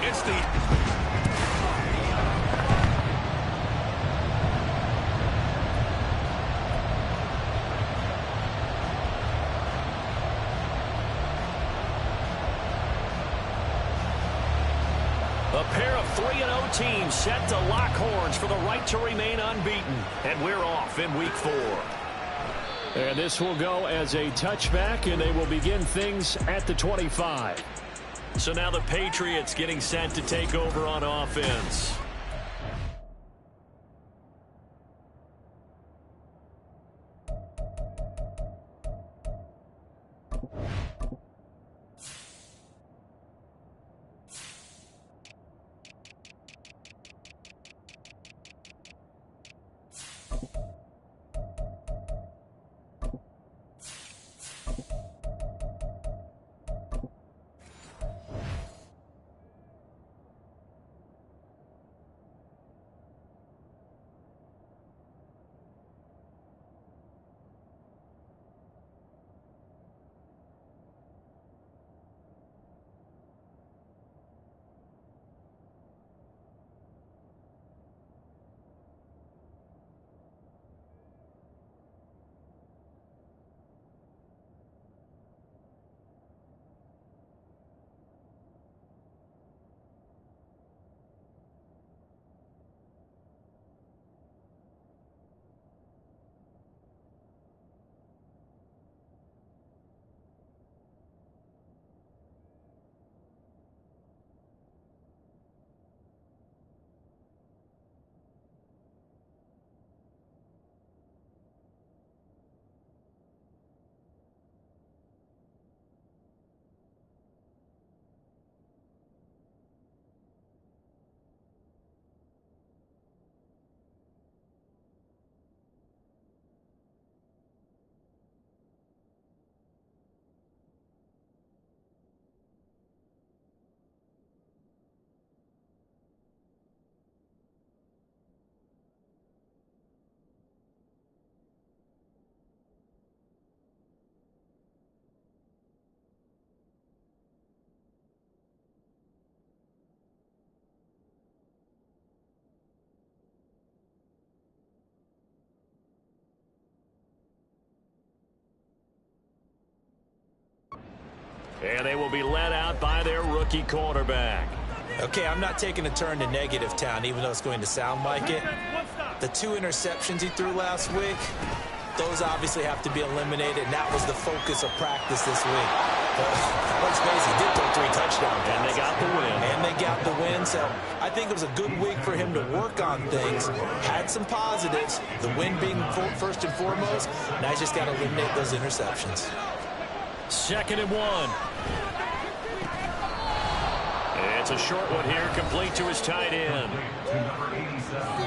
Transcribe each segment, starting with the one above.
It's the... A pair of 3-0 teams set to lock horns for the right to remain unbeaten. And we're off in week 4. And this will go as a touchback, and they will begin things at the 25. So now the Patriots getting set to take over on offense. And they will be led out by their rookie quarterback. Okay, I'm not taking a turn to negative town, even though it's going to sound like it. The 2 interceptions he threw last week, those obviously have to be eliminated, and that was the focus of practice this week. Let's face it, he did throw 3 touchdowns. And they got the win. And they got the win, so I think it was a good week for him to work on things. Had some positives, the win being first and foremost. Now he's just got to eliminate those interceptions. 2nd and 1. It's a short one here, complete to his tight end.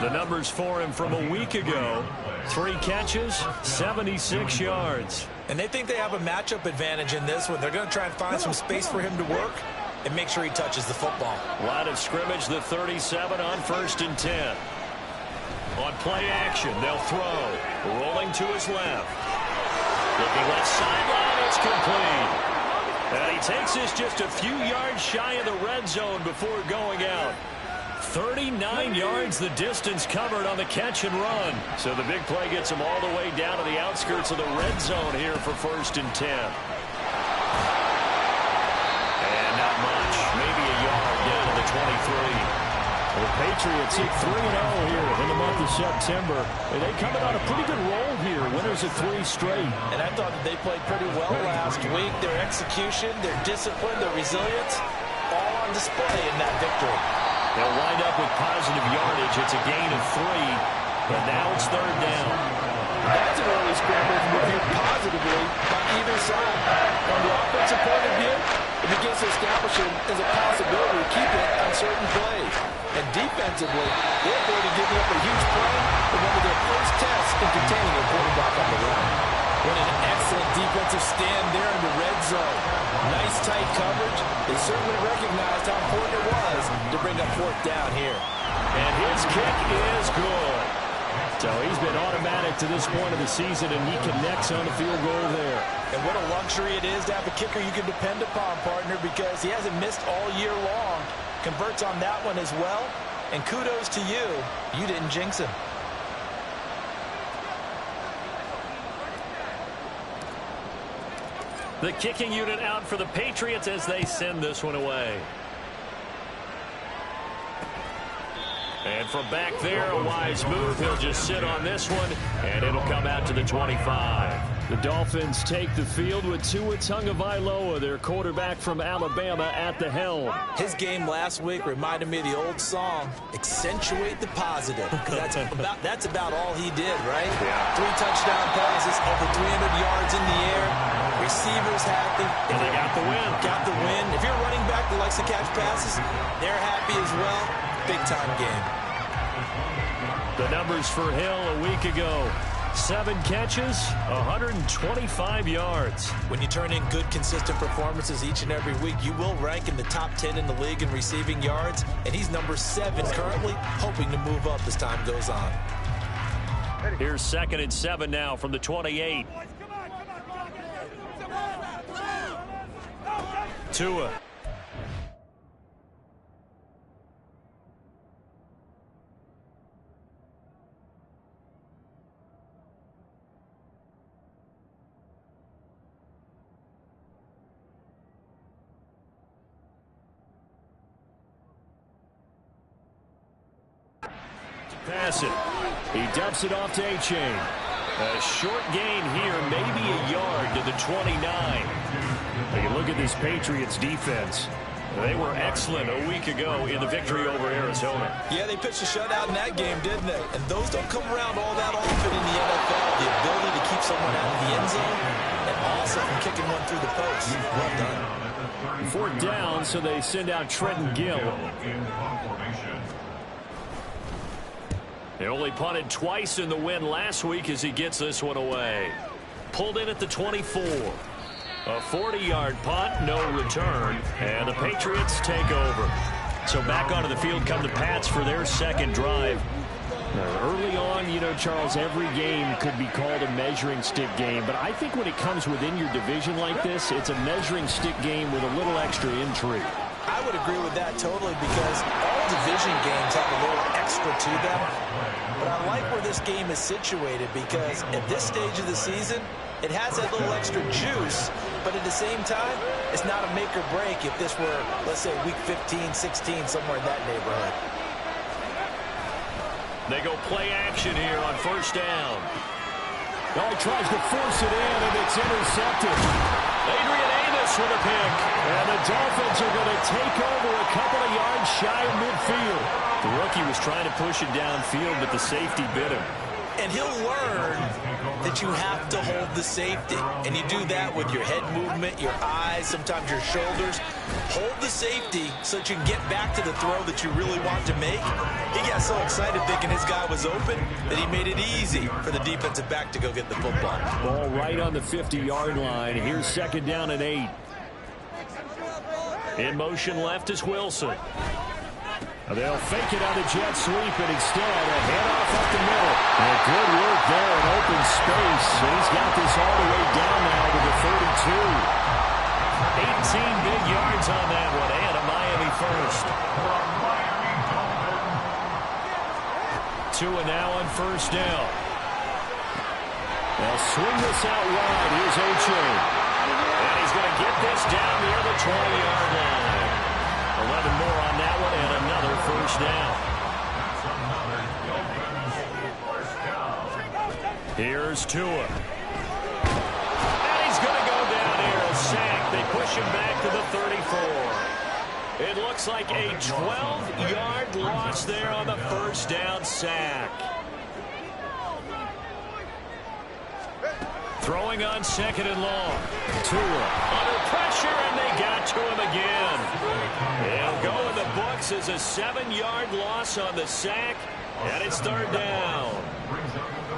The numbers for him from a week ago: 3 catches, 76 yards. And they think they have a matchup advantage in this one. They're going to try and find some space for him to work and make sure he touches the football. Line of scrimmage, the 37 on 1st and 10. On play action, they'll throw. Rolling to his left. Looking left sideline, it's complete. And he takes this just a few yards shy of the red zone before going out. 39 yards the distance covered on the catch and run. So the big play gets him all the way down to the outskirts of the red zone here for 1st and 10. And not much, maybe a yard down to the 23. The Patriots hit 3-0 here in the month of September. And they coming on a pretty good roll here. Winners of 3 straight. And I thought that they played pretty well last week. Their execution, their discipline, their resilience, all on display in that victory. They'll wind up with positive yardage. It's a gain of 3. But now it's 3rd down. That's an early scramble from here positively on either side. From the offensive point of view, it begins to establish it as a possibility to keep it on certain plays. And defensively, they avoided giving up a huge play in one of their first tests in containing a quarterback on the run. What an excellent defensive stand there in the red zone. Nice tight coverage. They certainly recognized how important it was to bring up 4th down here. And his kick is good. So he's been automatic to this point of the season, and he connects on the field goal there. And what a luxury it is to have a kicker you can depend upon, partner, because he hasn't missed all year long. converts on that one as well. And kudos to you. You didn't jinx him. The kicking unit out for the Patriots as they send this one away. And from back there, a wise move. He'll just sit on this one, and it'll come out to the 25. The Dolphins take the field with Tua Tagovailoa, their quarterback from Alabama, at the helm. His game last week reminded me of the old song, accentuate the positive, because that's about all he did, right? Yeah. 3 touchdown passes, over 300 yards in the air. Receivers happy. And they got the win. Got the win. If you're a running back that likes to catch passes, they're happy as well. Big-time game. The numbers for Hill a week ago. 7 catches, 125 yards. When you turn in good, consistent performances each and every week, you will rank in the top 10 in the league in receiving yards, and he's number 7 currently, hoping to move up as time goes on. Here's 2nd and 7 now from the 28. Tua. Pass it. He dumps it off to A-Chain. A short gain here, maybe a yard to the 29. Now you look at this Patriots defense. They were excellent a week ago in the victory over Arizona. Yeah, they pitched a shutout in that game, didn't they? And those don't come around all that often in the NFL. The ability to keep someone out of the end zone and also from kicking one through the post. Well done. 4th down, so they send out Trenton Gill. They only punted twice in the win last week as he gets this one away. Pulled in at the 24. A 40-yard punt, no return, and the Patriots take over. So back onto the field come the Pats for their 2nd drive. Early on, you know, Charles, every game could be called a measuring stick game, but I think when it comes within your division like this, it's a measuring stick game with a little extra intrigue. I would agree with that totally because all division games have a little extra to them. But I like where this game is situated because at this stage of the season, it has that little extra juice, but at the same time, it's not a make or break if this were, let's say, week 15, 16, somewhere in that neighborhood. They go play action here on 1st down. Oh, he tries to force it in, and it's intercepted. Adrian Amos with a pick. And the Dolphins are going to take over a couple of yards shy of midfield. The rookie was trying to push it downfield, but the safety bit him. And he'll learn that you have to hold the safety. And you do that with your head movement, your eyes, sometimes your shoulders. Hold the safety so that you can get back to the throw that you really want to make. He got so excited thinking his guy was open that he made it easy for the defensive back to go get the football. Ball right on the 50-yard line. Here's 2nd down and 8. In motion left is Wilson. They'll fake it on the jet sweep, and instead a handoff up the middle. And good work there in open space. And he's got this all the way down now to the 32. 18 big yards on that one, and a Miami first. Tua now on 1st down. They'll swing this out wide. Here's A-Chain. And he's going to get this down near the 20-yard line. 11 more on that one, and another 1st down. Here's Tua. And he's going to go down here, a sack. They push him back to the 34. It looks like a 12-yard loss there on the 1st down sack. Throwing on 2nd and long. Tua under pressure, and they got to him again. It'll go in the books as a 7-yard loss on the sack, and it's 3rd down.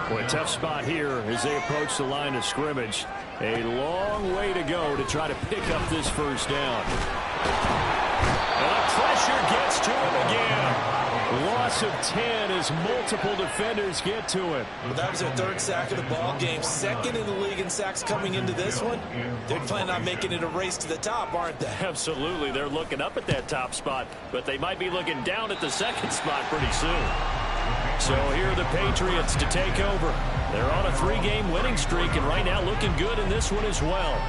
Boy, tough spot here as they approach the line of scrimmage. A long way to go to try to pick up this 1st down. And the pressure gets to him again. Lost loss of 10 as multiple defenders get to him. Well, that was their third sack of the ball game. Second in the league in sacks coming into this one. They're planning on making it a race to the top, aren't they? Absolutely. They're looking up at that top spot, but they might be looking down at the second spot pretty soon. So here are the Patriots to take over. They're on a 3-game winning streak, and right now looking good in this one as well.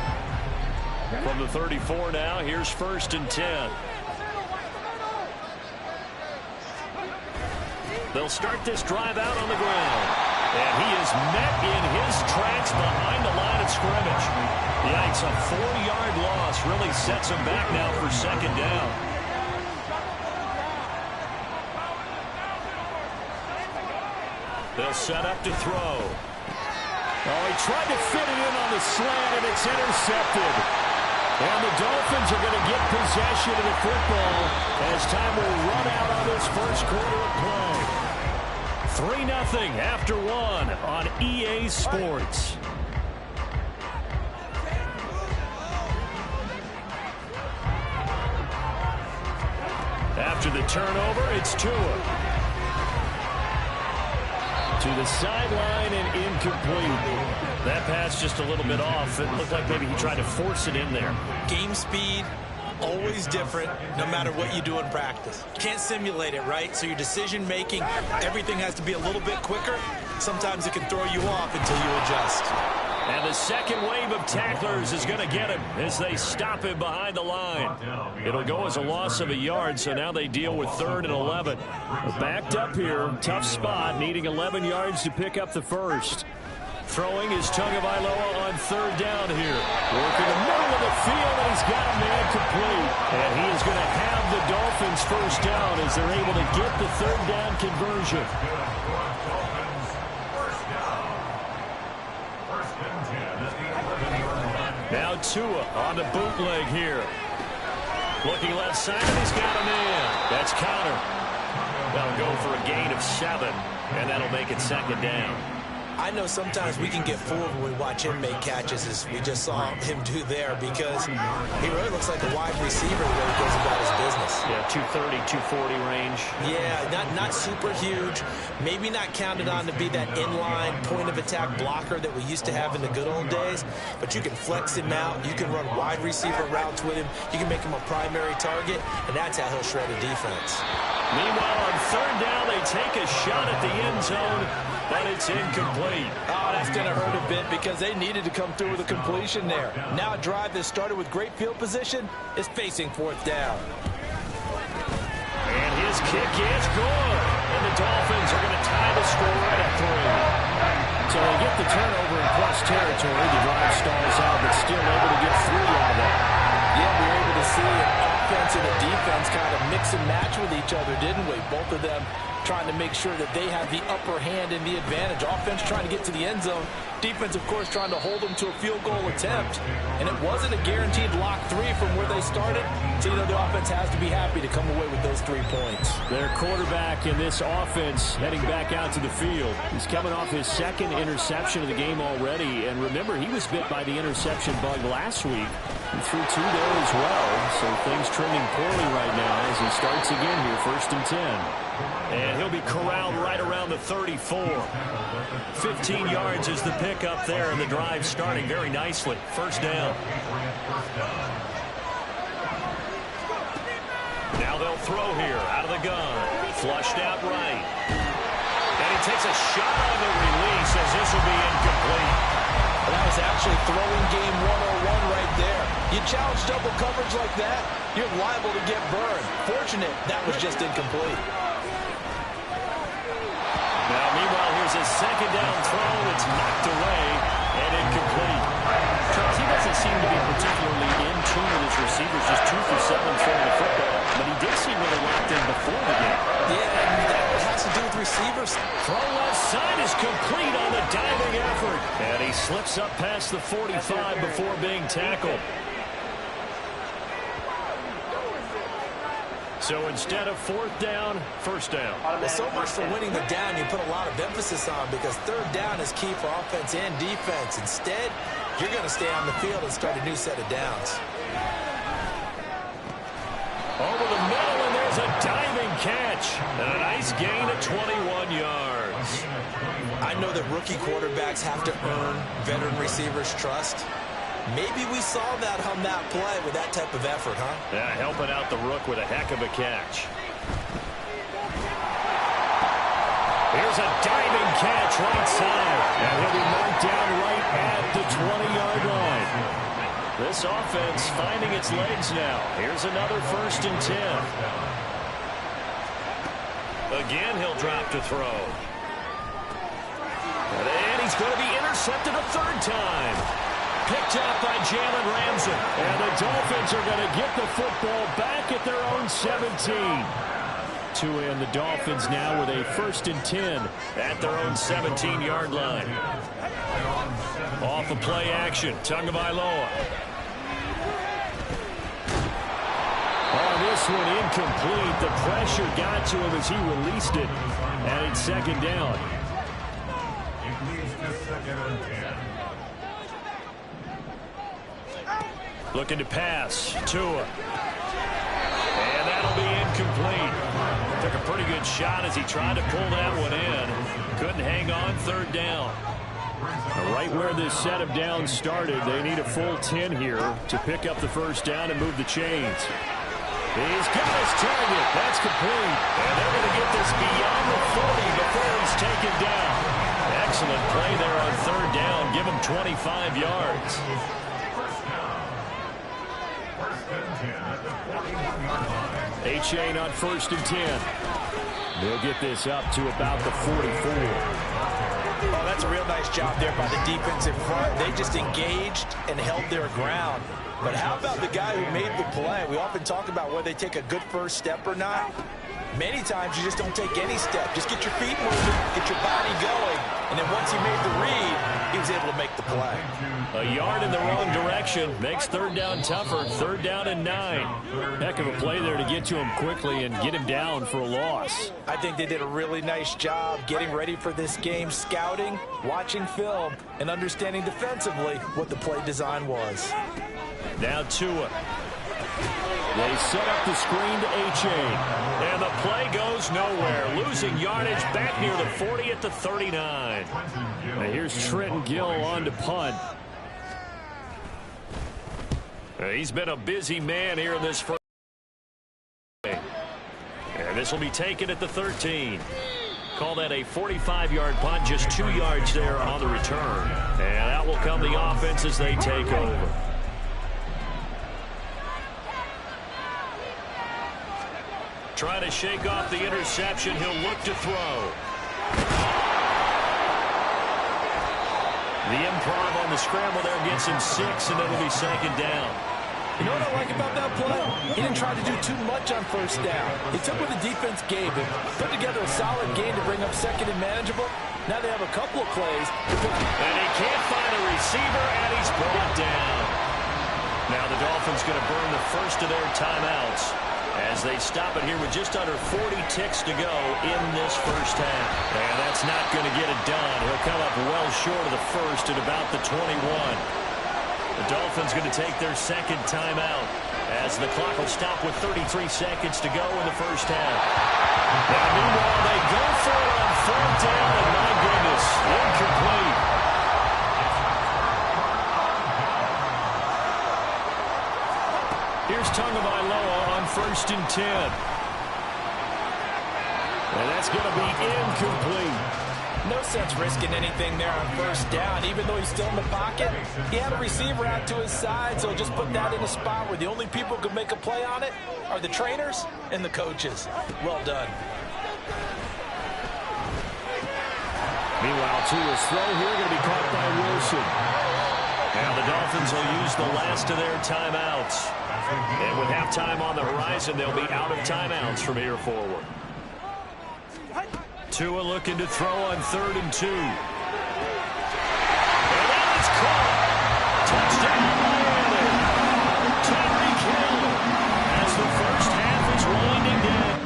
From the 34 now, here's 1st and 10. They'll start this drive out on the ground. And he is met in his tracks behind the line of scrimmage. Yikes, a 4-yard loss really sets him back now for 2nd down. They'll set up to throw. Oh, he tried to fit it in on the slant, and it's intercepted. And the Dolphins are going to get possession of the football as time will run out on this first quarter of play. 3-0 after 1 on EA Sports. After the turnover, it's Tua. To the sideline and incomplete. That pass just a little bit off. It looked like maybe he tried to force it in there. Game speed, always different, no matter what you do in practice. You can't simulate it, right? So your decision making, everything has to be a little bit quicker. Sometimes it can throw you off until you adjust. And the second wave of tacklers is going to get him as they stop him behind the line. It'll go as a loss of a yard, so now they deal with 3rd and 11. They're backed up here, tough spot, needing 11 yards to pick up the first. Throwing is Tagovailoa on 3rd down here. Working the middle of the field, and he's got a man complete. And he is going to have the Dolphins first down as they're able to get the 3rd down conversion. Now Tua on the bootleg here. Looking left side, and he's got a man. That's Connor. That'll go for a gain of 7, and that'll make it 2nd down. I know sometimes we can get fooled when we watch him make catches, as we just saw him do there, because he really looks like a wide receiver the way he goes about his business. Yeah, 230, 240 range. Yeah, not super huge. Maybe not counted on to be that inline point-of-attack blocker that we used to have in the good old days, but you can flex him out. You can run wide receiver routes with him. You can make him a primary target, and that's how he'll shred a defense. Meanwhile, on 3rd down, they take a shot at the end zone, but it's incomplete. Oh, that's going to hurt a bit because they needed to come through with a completion there. Now a drive that started with great field position is facing 4th down. And his kick is good. And the Dolphins are going to tie the score at 3. So they get the turnover in plus territory. The drive stalls out, but still able to get 3 out of that. Yeah, we were able to see an offense and a defense kind of mix and match with each other, didn't we? Both of them trying to make sure that they have the upper hand and the advantage. Offense trying to get to the end zone. Defense, of course, trying to hold them to a field goal attempt. And it wasn't a guaranteed lock 3 from where they started. So, you know, the offense has to be happy to come away with those 3 points. Their quarterback in this offense heading back out to the field. He's coming off his 2nd interception of the game already. And remember, he was bit by the interception bug last week. He threw 2 there as well. So things trending poorly right now as he starts again here, 1st and 10. And he'll be corralled right around the 34. 15 yards is the pickup there, and the drive starting very nicely. 1st down. Now they'll throw here out of the gun. Flushed out right. And he takes a shot on the release as this will be incomplete. Well, that was actually throwing game 101 right there. You challenge double coverage like that, you're liable to get burned. Fortunate that was just incomplete. Now, meanwhile, here's a 2nd down throw. It's knocked away and incomplete. Charles, he doesn't seem to be particularly in tune with his receivers, just 2 for 7 throwing the football. But he did seem really locked in before the game. Yeah, and that has to do with receivers. Throw left side is complete on the diving effort. And he slips up past the 45 before being tackled. So instead of 4th down, 1st down. Well, so much for winning the down you put a lot of emphasis on, because 3rd down is key for offense and defense. Instead, you're going to stay on the field and start a new set of downs. Over the middle, and there's a diving catch. And a nice gain of 21 yards. I know that rookie quarterbacks have to earn veteran receivers' trust. Maybe we saw that on that play with that type of effort, huh? Yeah, helping out the rook with a heck of a catch. Here's a diving catch right side. And he'll be marked down right at the 20-yard line. This offense finding its legs now. Here's another 1st and 10. Again, he'll drop to throw. And he's going to be intercepted a 3rd time. Picked up by Jalen Ramsey. And the Dolphins are going to get the football back at their own 17. And the Dolphins now with a 1st and 10 at their own 17-yard line. Off of play action, Tagovailoa. Oh, this one incomplete. The pressure got to him as he released it. And it's 2nd down. Looking to pass. Tua. And that'll be incomplete. Took a pretty good shot as he tried to pull that one in. Couldn't hang on 3rd down. Right where this set of downs started, they need a full 10 here to pick up the 1st down and move the chains. He's got his target. That's complete. And they're going to get this beyond the 40 before he's taken down. Excellent play there on 3rd down. Give him 25 yards. Achane on 1st and 10. They'll get this up to about the 44. Oh, that's a real nice job there by the defensive front. They just engaged and held their ground. But how about the guy who made the play? We often talk about whether they take a good first step or not. Many times you just don't take any step. Just get your feet moving, get your body going. And then once he made the read, he was able to make the play. A yard in the wrong direction makes 3rd down tougher. 3rd down and 9. Heck of a play there to get to him quickly and get him down for a loss. I think they did a really nice job getting ready for this game, scouting, watching film, and understanding defensively what the play design was. Now Tua. They set up the screen to Achane. And the play goes nowhere. Losing yardage back near the 40 at the 39. Now here's Trenton Gill on to punt. He's been a busy man here in this first. And this will be taken at the 13. Call that a 45-yard punt, just 2 yards there on the return. And out will come the offense as they take over. Trying to shake off the interception. He'll look to throw. The improv on the scramble there gets him 6, and it'll be 2nd down. You know what I like about that play? He didn't try to do too much on 1st down. He took what the defense gave him, put together a solid game to bring up 2nd and manageable. Now they have a couple of plays. And he can't find a receiver, and he's brought down. Now the Dolphins going to burn the first of their timeouts as they stop it here with just under 40 ticks to go in this first half. And that's not going to get it done. He'll come up well short of the first at about the 21. The Dolphins going to take their 2nd timeout as the clock will stop with 33 seconds to go in the first half. Now, meanwhile, they go for it on 4th down, and my goodness, incomplete. Here's Tagovailoa on 1st and 10. And that's going to be incomplete. No sense risking anything there on 1st down. Even though he's still in the pocket, he had a receiver out to his side, so just put that in a spot where the only people who can make a play on it are the trainers and the coaches. Well done. Meanwhile, Tua's throw here going to be caught by Wilson. Now the Dolphins will use the last of their timeouts. And with halftime on the horizon, they'll be out of timeouts from here forward. Tua looking to throw on 3rd and 2. And that is caught. Touchdown, Miami. Tyreek Hill as the first half is winding down.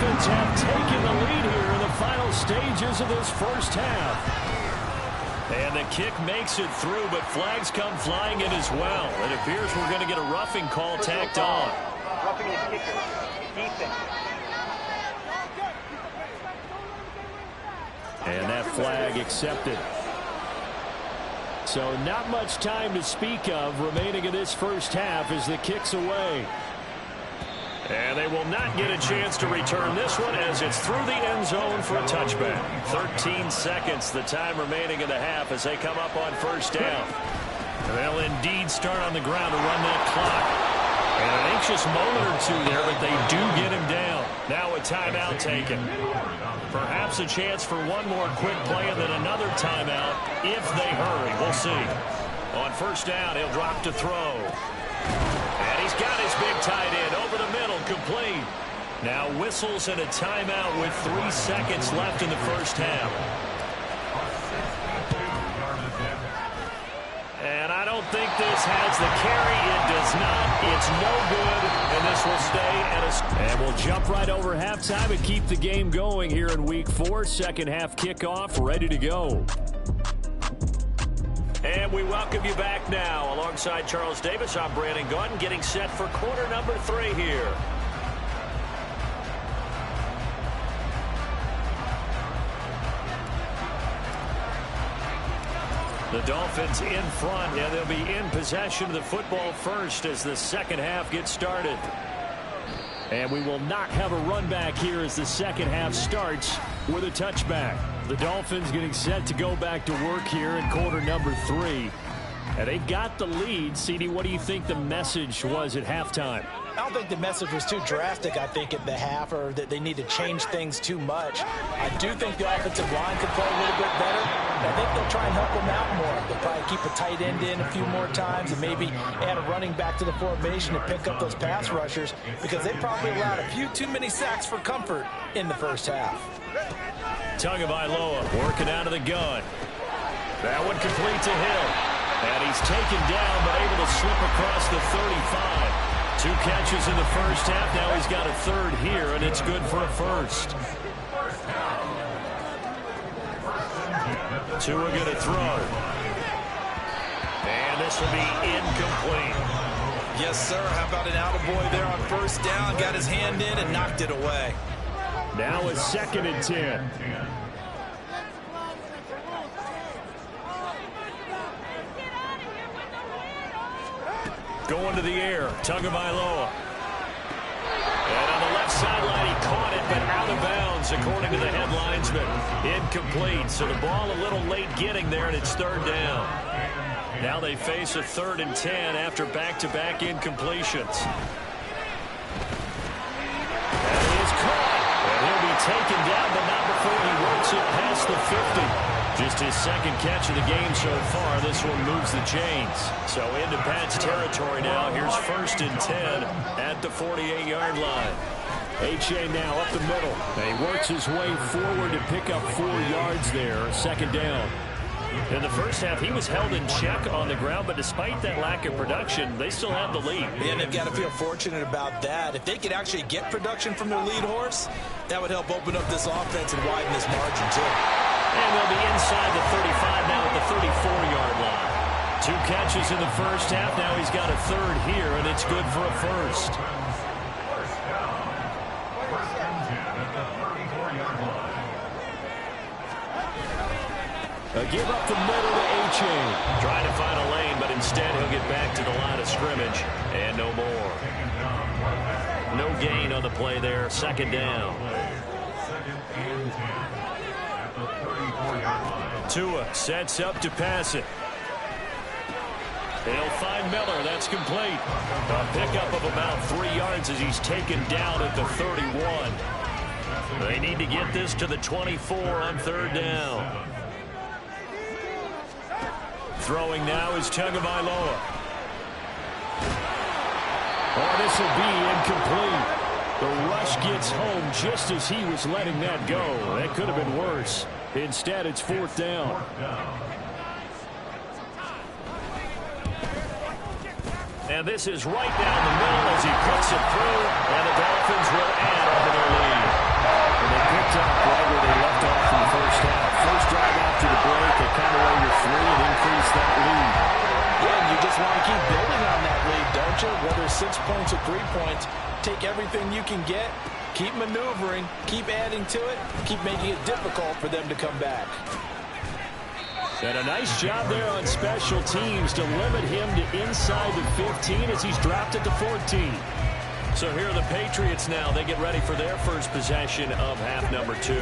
Dolphins have taken the lead here in the final stages of this first half. And the kick makes it through, but flags come flying in as well. It appears we're going to get a roughing call tacked on. Roughing the kicker. Defense. And that flag accepted. So not much time to speak of remaining in this first half as the kick's away. And they will not get a chance to return this one as it's through the end zone for a touchback. 13 seconds the time remaining in the half as they come up on first down. They'll indeed start on the ground to run that clock. And an anxious moment or two there, but they do get him down. Now a timeout taken. Perhaps a chance for one more quick play and then another timeout if they hurry. We'll see. On first down, he'll drop to throw. And he's got his big tight end over the middle, complete. Now whistles and a timeout with 3 seconds left in the first half. And I don't think this has the carry. It does not. It's no good, and this will stay at a... And we'll jump right over halftime and keep the game going here in Week 4. Second half kickoff, ready to go. And we welcome you back now. Alongside Charles Davis, I'm Brandon Gaudin, getting set for quarter number 3 here. The Dolphins in front, and they'll be in possession of the football first as the second half gets started. And we will not have a run back here as the second half starts with a touchback. The Dolphins getting set to go back to work here in quarter number 3. And they got the lead. CD, what do you think the message was at halftime? I don't think the message was too drastic, I think, at the half, or that they need to change things too much. I do think the offensive line could play a little bit better. I think they'll try and help them out more. They'll probably keep a tight end in a few more times and maybe add a running back to the formation to pick up those pass rushers because they probably allowed a few too many sacks for comfort in the first half. Tagovailoa working out of the gun. That one complete to Hill. And he's taken down but able to slip across the 35. 2 catches in the first half. Now he's got a third here, and it's good for a first. Tua going to throw. And this will be incomplete. Yes, sir. How about an attaboy there on first down? Got his hand in and knocked it away. Now a 2nd and 10. Going to the air, Tagovailoa. And on the left sideline, he caught it, but out of bounds, according to the headlinesman. Incomplete, so the ball a little late getting there, and it's third down. Now they face a 3rd and 10 after back-to-back incompletions. And he is caught, and he'll be taken down, but not before he works it past the 50. Just his second catch of the game so far. This one moves the chains. So into Pat's territory now. Here's 1st and 10 at the 48-yard line. H.A. now up the middle. And he works his way forward to pick up 4 yards there. 2nd down. In the first half, he was held in check on the ground, but despite that lack of production, they still have the lead. And they've got to feel fortunate about that. If they could actually get production from their lead horse, that would help open up this offense and widen this margin, too. And they'll be inside the 35 now at the 34-yard line. 2 catches in the first half. Now he's got a third here, and it's good for a first. A give up the middle to H.A. Trying to find a lane, but instead he'll get back to the line of scrimmage. And no more. No gain on the play there. 2nd down. Tua sets up to pass it. They'll find Miller. That's complete. A pickup of about 3 yards as he's taken down at the 31. They need to get this to the 24 on 3rd down. Throwing now is Tagovailoa. Oh, this will be incomplete. The rush gets home just as he was letting that go. That could have been worse. Instead, it's 4th down. And this is right down the middle as he puts it through, and the Dolphins will add on to their lead. 6 points or 3 points. Take everything you can get, keep maneuvering, keep adding to it, keep making it difficult for them to come back. And a nice job there on special teams to limit him to inside the 15 as he's dropped it to 14. So here are the Patriots now. They get ready for their first possession of half number 2.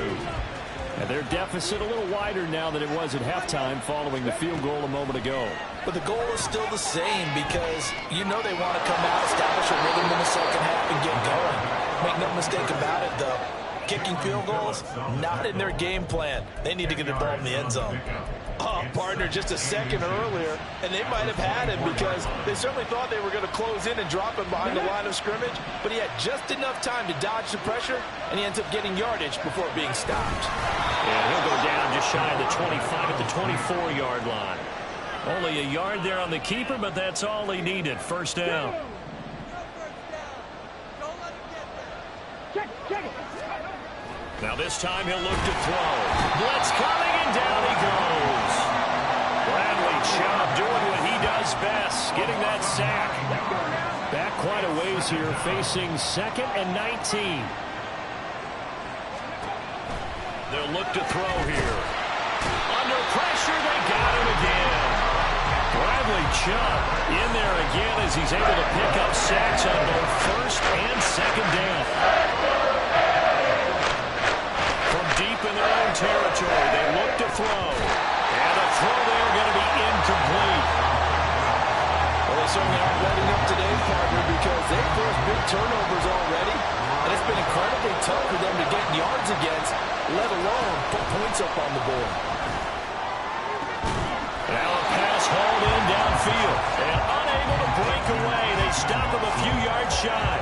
And their deficit a little wider now than it was at halftime following the field goal a moment ago. But the goal is still the same because you know they want to come out, establish a rhythm in the second half, and get going. Make no mistake about it, though. Kicking field goals, not in their game plan. They need to get the ball in the end zone. Oh, partner, just a second earlier, and they might have had him because they certainly thought they were going to close in and drop him behind the line of scrimmage, but he had just enough time to dodge the pressure, and he ends up getting yardage before being stopped. And he'll go down just shy of the 25 at the 24-yard line. Only a yard there on the keeper, but that's all he needed. First down. Now this time he'll look to throw. Blitz coming, and down he goes. Bradley Chubb doing what he does best, getting that sack. Back quite a ways here, facing 2nd and 19. They'll look to throw here. Under pressure, they got him again. Bradley Chubb in there again as he's able to pick up sacks on both first and second down. From deep in their own territory, they look to throw. And the throw there going to be incomplete. Well, they certainly aren't letting up today, partner, because they've forced big turnovers already, and it's been incredibly tough for them to get yards against, let alone put points up on the board. Now a pass hauled in downfield, and unable to break away. They stop him a few yards shy.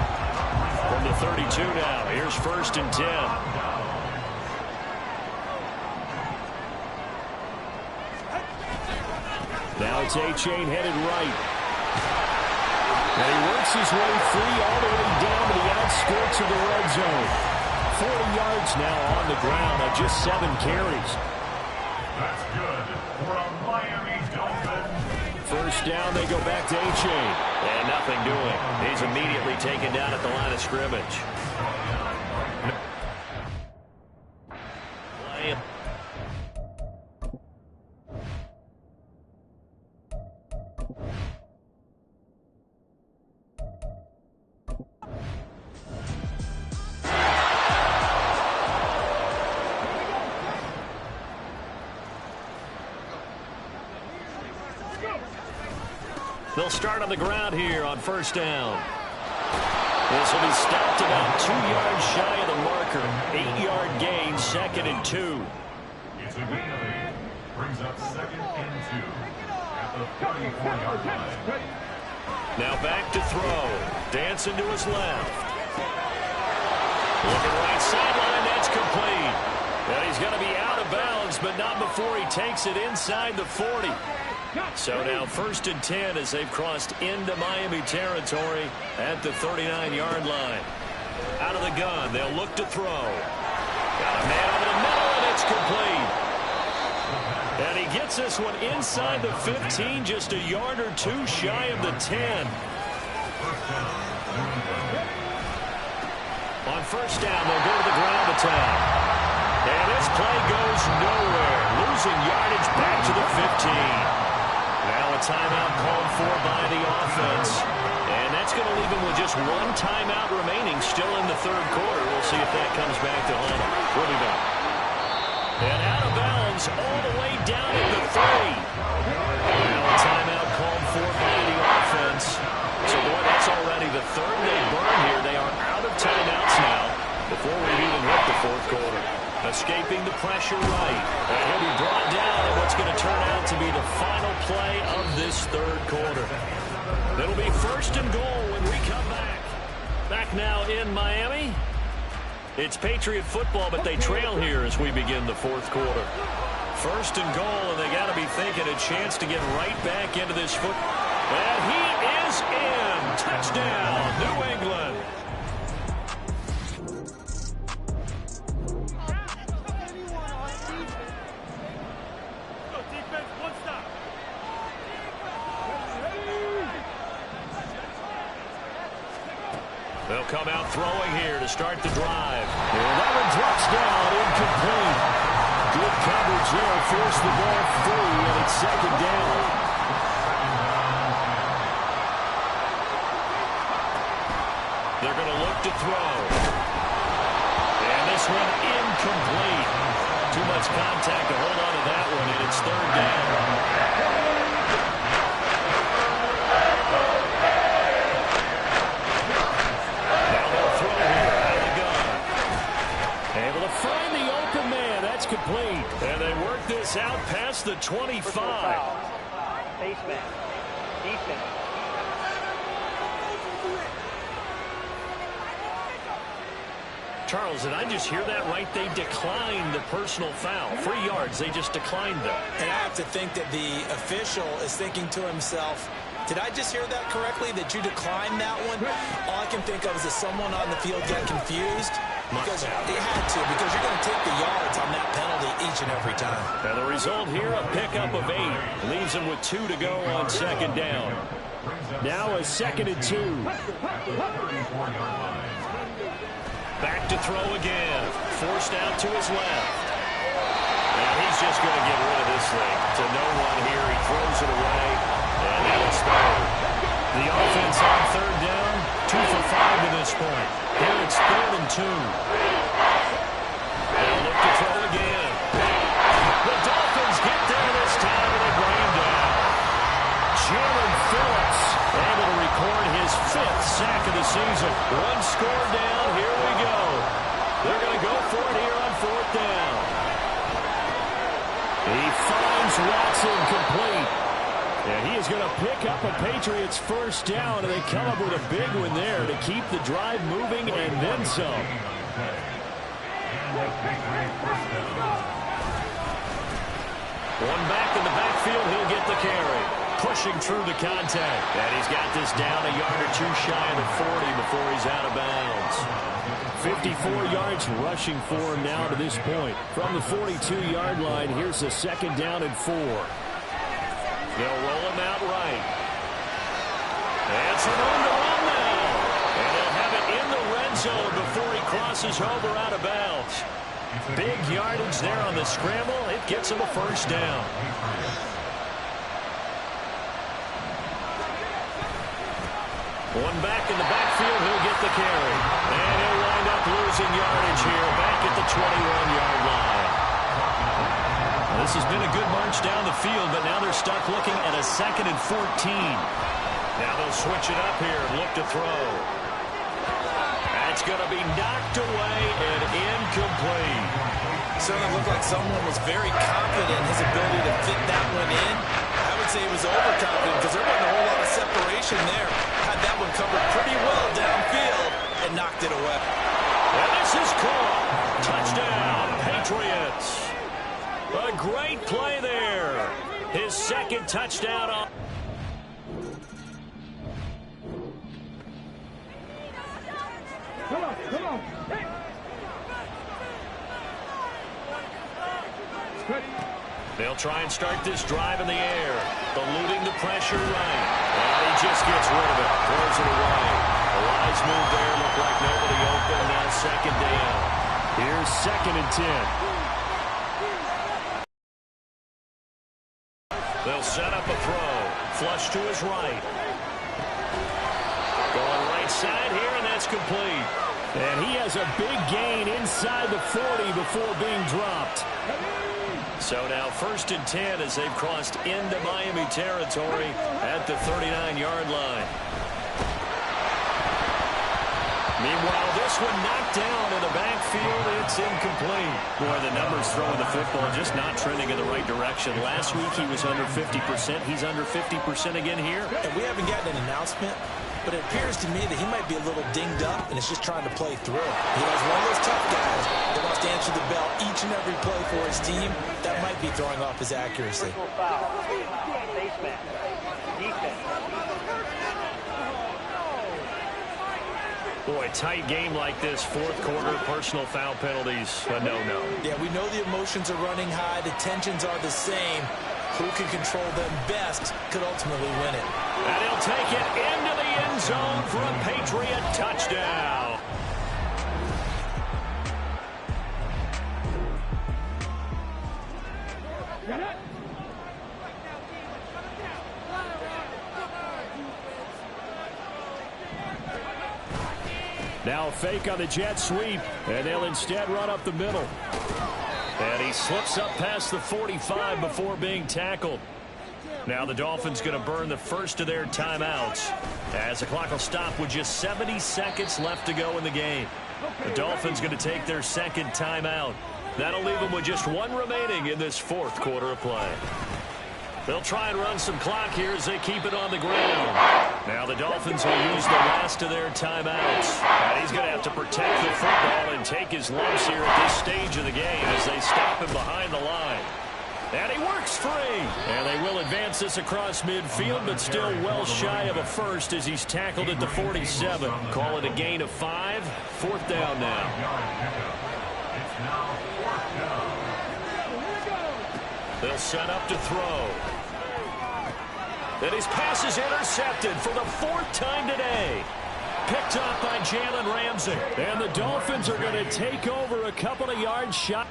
From the 32 now, here's 1st and 10. Now it's A-Chain headed right. And he works his way free all the way down to the outskirts of the red zone. 40 yards now on the ground on just 7 carries. That's good for a Miami Dolphin. First down, they go back to A-Chain. And nothing doing. He's immediately taken down at the line of scrimmage. They'll start on the ground here on first down. This will be stopped about 2 yards shy of the marker. 8-yard gain, 2nd and 2. It's a gain of 8. Brings up 2nd and 2 at the 34-yard line. Now back to throw. Dancing to his left. Looking right sideline, that's complete. And he's going to be out of bounds, but not before he takes it inside the 40. So now 1st and 10 as they've crossed into Miami territory at the 39-yard line. Out of the gun, they'll look to throw. Got a man over the middle, and it's complete. And he gets this one inside the 15, just a yard or 2 shy of the 10. On first down, they'll go to the ground attack. And this play goes nowhere. Losing yardage back to the 15. Now a timeout called for by the offense. And that's going to leave them with just 1 timeout remaining still in the 3rd quarter. We'll see if that comes back to haunt them. We'll be back. And out of bounds all the way down at the 3. Now a timeout called for by the offense. So, boy, that's already the 3rd they burn here. They are out of timeouts now before we've even hit the 4th quarter. Escaping the pressure right. And he'll be brought down in what's going to turn out to be the final play of this 3rd quarter. It'll be 1st and goal when we come back. Back now in Miami. It's Patriot football, but they trail here as we begin the 4th quarter. 1st and goal, and they got to be thinking a chance to get right back into this foot. And he is in. Touchdown, New England. come out throwing here to start the drive. And that one drops down, incomplete. Good coverage there, forced the ball free, and it's second down. They're going to look to throw. And this one incomplete. Too much contact to hold on to that one, and it's third down. Find the open man. That's complete. And they work this out past the 25. Baseman. Defense. Charles, did I just hear that right? They declined the personal foul. 3 yards, they just declined them. And I have to think that the official is thinking to himself, did I just hear that correctly, that you declined that one? All I can think of is that someone on the field got confused. Because they had to, because you're going to take the yards on that penalty each and every time. And the result here, a pickup of 8. Leaves them with 2 to go on second down. Now a 2nd and 2. Back to throw again. Forced out to his left. And he's just going to get rid of this thing. To no one here. He throws it away. And that is third. The offense on third down. 2 for 5 to this point. Here it's 3rd and 2. They'll look to throw again. The Dolphins get there this time and they bring him down. Jalen Phillips able to record his 5th sack of the season. 1 score down. Here we go. They're going to go for it here on 4th down. He finds Watson complete. And he is going to pick up a Patriots first down, and they come up with a big one there to keep the drive moving and then some. One back in the backfield, he'll get the carry. Pushing through the contact. And he's got this down a yard or 2 shy of the 40 before he's out of bounds. 54 yards rushing for him now to this point. From the 42-yard line, here's a 2nd down and 4. They'll roll him out right. And some room to run now. And they'll have it in the red zone before he crosses over out of bounds. Big yardage there on the scramble. It gets him a first down. One back in the backfield, he'll get the carry. And he'll wind up losing yardage here back at the 21-yard line. This has been a good march down the field, but now they're stuck looking at a 2nd and 14. Now they'll switch it up here and look to throw. That's going to be knocked away and incomplete. Certainly looked like someone was very confident in his ability to fit that one in. I would say he was overconfident because there wasn't a whole lot of separation there. Had that one covered pretty well downfield and knocked it away. And this is caught. Touchdown, Patriots. A great play there. His 2nd touchdown on. Come on. They'll try and start this drive in the air. Eluding the pressure right. And he just gets rid of it. Throws it away. A wise move there. Looked like nobody open. Now 2nd down. Here's 2nd and 10. They'll set up a throw. Flush to his right. Going right side here, and that's complete. And he has a big gain inside the 40 before being dropped. So now 1st and 10 as they've crossed into Miami territory at the 39-yard line. Meanwhile, this one knocked down in the backfield. It's incomplete. Boy, the numbers throwing the football just not trending in the right direction. Last week he was under 50%. He's under 50% again here. And we haven't gotten an announcement, but it appears to me that he might be a little dinged up and is just trying to play through. He was one of those tough guys that wants to answer the bell each and every play for his team. That might be throwing off his accuracy. Foul. Baseman. Defense. Boy, tight game like this, 4th quarter, personal foul penalties, a no-no. Yeah, we know the emotions are running high. The tensions are the same. Who can control them best could ultimately win it. And he'll take it into the end zone for a Patriot touchdown. Now a fake on the jet sweep, and they'll instead run up the middle. And he slips up past the 45 before being tackled. Now the Dolphins going to burn the first of their timeouts as the clock will stop with just 70 seconds left to go in the game. The Dolphins going to take their second timeout. That'll leave them with just one remaining in this fourth quarter of play. They'll try and run some clock here as they keep it on the ground. Now the Dolphins will use the last of their timeouts. And he's going to have to protect the football and take his lumps here at this stage of the game as they stop him behind the line. And he works free. And they will advance this across midfield, but still well shy of a first as he's tackled at the 47. Call it a gain of 5. Fourth down now. They'll set up to throw. And his pass is intercepted for the 4th time today. Picked up by Jalen Ramsey. And the Dolphins are going to take over a couple of yards shot.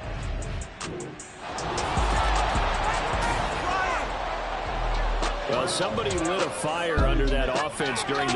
Well, somebody lit a fire under that offense during